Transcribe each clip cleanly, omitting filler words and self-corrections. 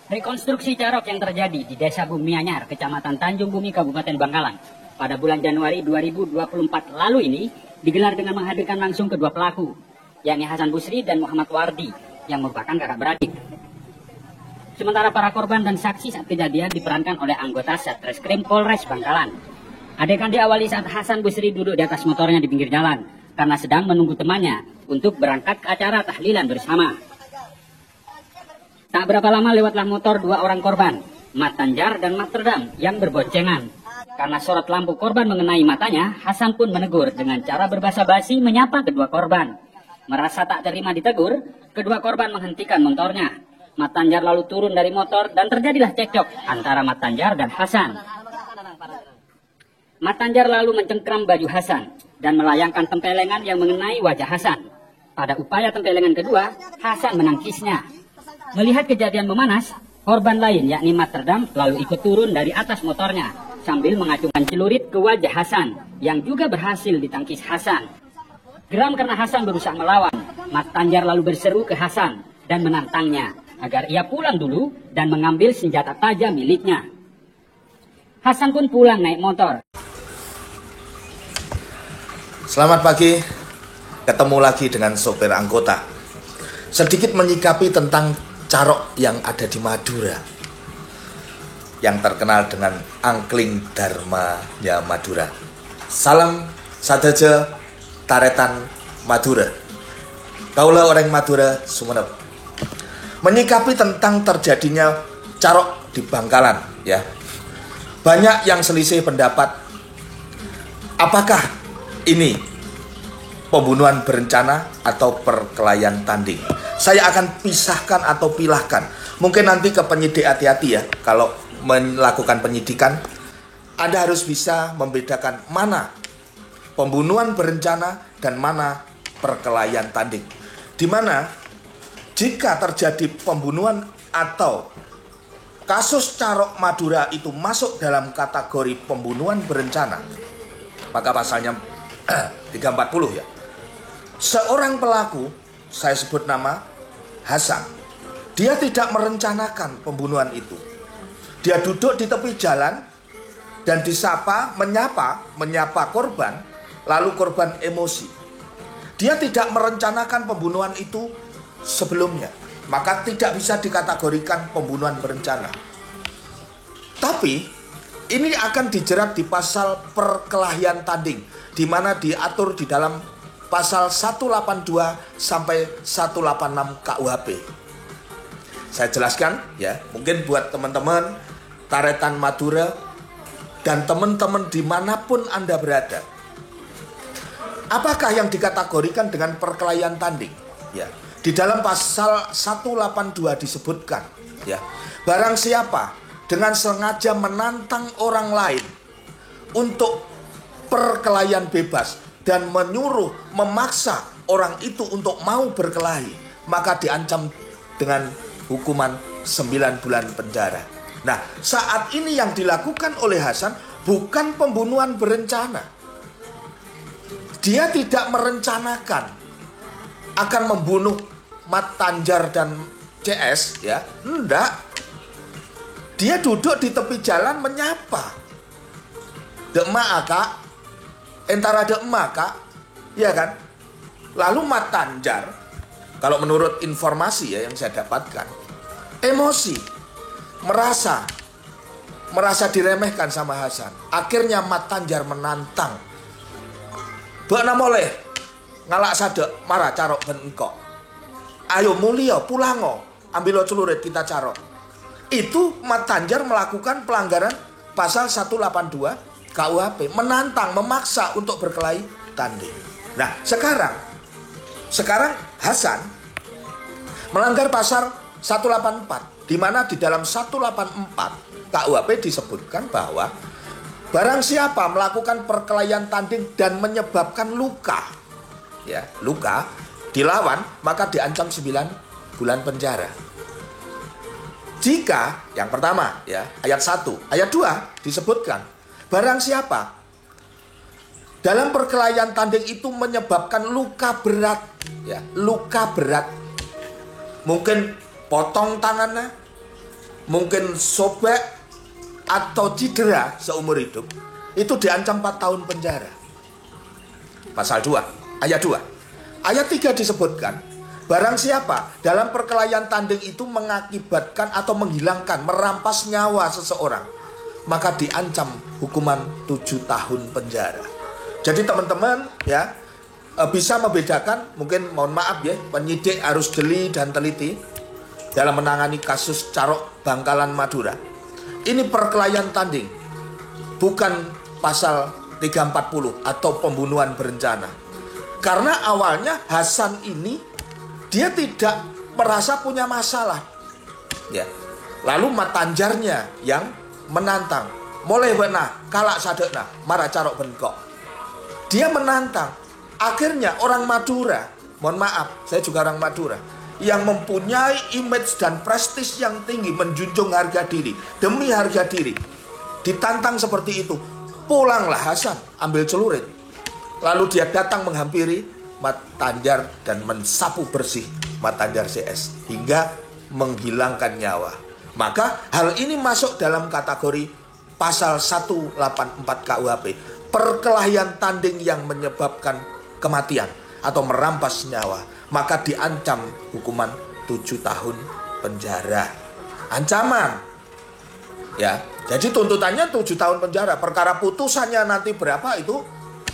Rekonstruksi carok yang terjadi di Desa Bumianyar, Kecamatan Tanjung Bumi, Kabupaten Bangkalan pada bulan Januari 2024 lalu ini digelar dengan menghadirkan langsung kedua pelaku, yakni Hasan Busri dan Muhammad Wardi yang merupakan kakak beradik. Sementara para korban dan saksi saat kejadian diperankan oleh anggota Satreskrim Polres Bangkalan. Adegan diawali saat Hasan Busri duduk di atas motornya di pinggir jalan karena sedang menunggu temannya untuk berangkat ke acara tahlilan bersama. Tak berapa lama lewatlah motor dua orang korban, Mat Tanjar dan Mat Terdam, yang berboncengan. Karena sorot lampu korban mengenai matanya, Hasan pun menegur dengan cara berbahasa basi menyapa kedua korban. Merasa tak terima ditegur, kedua korban menghentikan motornya. Mat Tanjar lalu turun dari motor dan terjadilah cekcok antara Mat Tanjar dan Hasan. Mat Tanjar lalu mencengkram baju Hasan dan melayangkan tempelengan yang mengenai wajah Hasan. Pada upaya tempelengan kedua, Hasan menangkisnya. Melihat kejadian memanas, korban lain yakni Mat Terdam lalu ikut turun dari atas motornya sambil mengacungkan celurit ke wajah Hasan yang juga berhasil ditangkis Hasan. Geram karena Hasan berusaha melawan, Mat Tanjar lalu berseru ke Hasan dan menantangnya agar ia pulang dulu dan mengambil senjata tajam miliknya. Hasan pun pulang naik motor. Selamat pagi, ketemu lagi dengan sopir anggota. Sedikit menyikapi tentang carok yang ada di Madura, yang terkenal dengan angkling dharmanya Madura. Salam sadaja taretan Madura. Kaulah orang Madura Sumenep. Menyikapi tentang terjadinya carok di Bangkalan, ya. Banyak yang selisih pendapat. Apakah ini pembunuhan berencana atau perkelahian tanding? Saya akan pisahkan atau pilahkan. Mungkin nanti ke penyidik hati-hati ya. Kalau melakukan penyidikan, Anda harus bisa membedakan mana pembunuhan berencana dan mana perkelahian tanding. Di mana jika terjadi pembunuhan atau kasus carok Madura itu masuk dalam kategori pembunuhan berencana, maka pasalnya 340 ya. Seorang pelaku, saya sebut nama Hasan, dia tidak merencanakan pembunuhan itu. Dia duduk di tepi jalan dan disapa, menyapa korban, lalu korban emosi. Dia tidak merencanakan pembunuhan itu sebelumnya, maka tidak bisa dikategorikan pembunuhan berencana. Tapi ini akan dijerat di pasal perkelahian tanding, di mana diatur di dalam pasal 182 sampai 186 KUHP. Saya jelaskan ya, mungkin buat teman-teman taretan Madura dan teman-teman dimanapun Anda berada. Apakah yang dikategorikan dengan perkelahian tanding? Ya, di dalam pasal 182 disebutkan, ya, barang siapa dengan sengaja menantang orang lain untuk perkelahian bebas dan menyuruh, memaksa orang itu untuk mau berkelahi, maka diancam dengan hukuman 9 bulan penjara. Nah, saat ini yang dilakukan oleh Hasan bukan pembunuhan berencana. Dia tidak merencanakan akan membunuh Mat Tanjar dan CS, ya. Enggak. Dia duduk di tepi jalan menyapa. Dek mak kak, entara dek mak kak, ya kan? Lalu Mat Tanjar, kalau menurut informasi ya yang saya dapatkan, emosi, merasa diremehkan sama Hasan. Akhirnya Mat Tanjar menantang, "Bak namoleh, ngalak sadek, marah carok ben engkok. Ayo mulia, pulango, ambil celurit kita carok." Itu Mat Tanjar melakukan pelanggaran pasal 182 KUHP, menantang, memaksa untuk berkelahi tanding. Nah, sekarang Hasan melanggar pasal 184, di mana di dalam 184 KUHP disebutkan bahwa barang siapa melakukan perkelahian tanding dan menyebabkan luka, ya, luka dilawan, maka diancam 9 bulan penjara. Jika yang pertama, ya, ayat 1, ayat 2 disebutkan barang siapa dalam perkelahian tanding itu menyebabkan luka berat, ya, luka berat, mungkin potong tangannya, mungkin sobek atau cedera seumur hidup, itu diancam 4 tahun penjara. Pasal 2, ayat 2. Ayat 3 disebutkan, barang siapa dalam perkelahian tanding itu mengakibatkan atau menghilangkan, merampas nyawa seseorang, maka diancam hukuman 7 tahun penjara. Jadi teman-teman ya, bisa membedakan, mungkin mohon maaf ya, penyidik harus jeli dan teliti dalam menangani kasus Carok Bangkalan Madura. Ini perkelahian tanding, bukan pasal 340 atau pembunuhan berencana. Karena awalnya Hasan ini dia tidak merasa punya masalah. Ya. Lalu Matanjarnya yang menantang. Mulai benah, kalak sadekna, marah Carok bengkok. Dia menantang. Akhirnya orang Madura, mohon maaf, saya juga orang Madura, yang mempunyai image dan prestis yang tinggi, menjunjung harga diri, demi harga diri, ditantang seperti itu. Pulanglah Hasan, ambil celurit. Lalu dia datang menghampiri Matanjar dan mensapu bersih Matanjar CS hingga menghilangkan nyawa. Maka hal ini masuk dalam kategori pasal 184 KUHP, perkelahian tanding yang menyebabkan kematian atau merampas nyawa, maka diancam hukuman 7 tahun penjara. Ancaman. Ya, jadi tuntutannya 7 tahun penjara. Perkara putusannya nanti berapa itu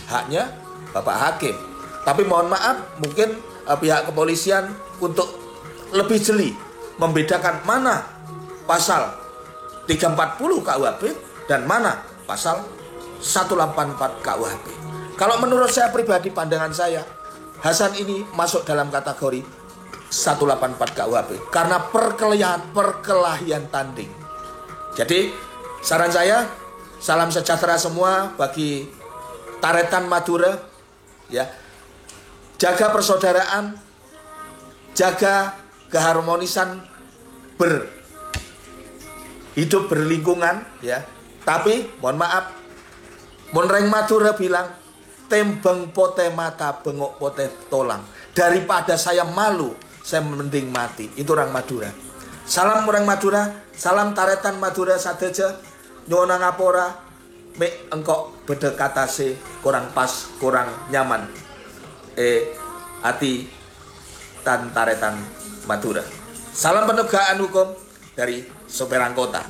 haknya Bapak Hakim. Tapi mohon maaf, mungkin pihak kepolisian untuk lebih jeli membedakan mana pasal 340 KUHP dan mana pasal 184 KUHP. Kalau menurut saya pribadi, pandangan saya, Hasan ini masuk dalam kategori 184 KUHP karena perkelahian tanding. Jadi saran saya, salam sejahtera semua bagi Taretan Madura, ya. Jaga persaudaraan, jaga keharmonisan hidup berlingkungan, ya. Tapi mohon maaf, Monreng Madura bilang, tembeng pote mata, bengok pote tolang. Daripada saya malu, saya mending mati. Itu orang Madura. Salam orang Madura, salam Taretan Madura sadeja, nyuwun ngapura, mek engkok bedekatase kurang pas, kurang nyaman. Ati tan Taretan Madura. Salam penegakan hukum dari Sopir Angkota.